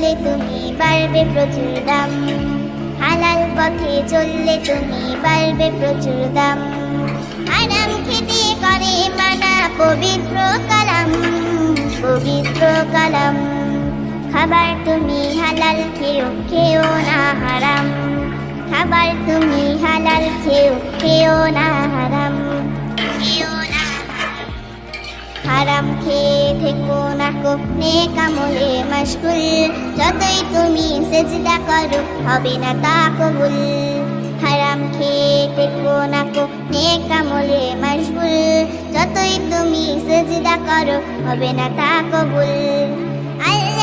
চললে তুমি বাড়বে প্রচুর দাম, হালাল পথে চললে তুমি বাড়বে প্রচুর দাম। হারাম খেতে করে মানা পবিত্র কালাম, পবিত্র কালাম। খাবার তুমি হালাল খেও, খেও না হারাম। খাবার তুমি হালাল খেও, খেও না হারাম, খেও না হারাম। হারাম খেয়ে থেকো না কো নেক আমলে মশগুল, যতই তুমি সেজদা করো হবে না তা কবুল। হারাম খেয়ে থেকো না কো নেক আমলে মশগুল, যতই তুমি সেজদা করো হবে না তা কবুল। আল্লাহ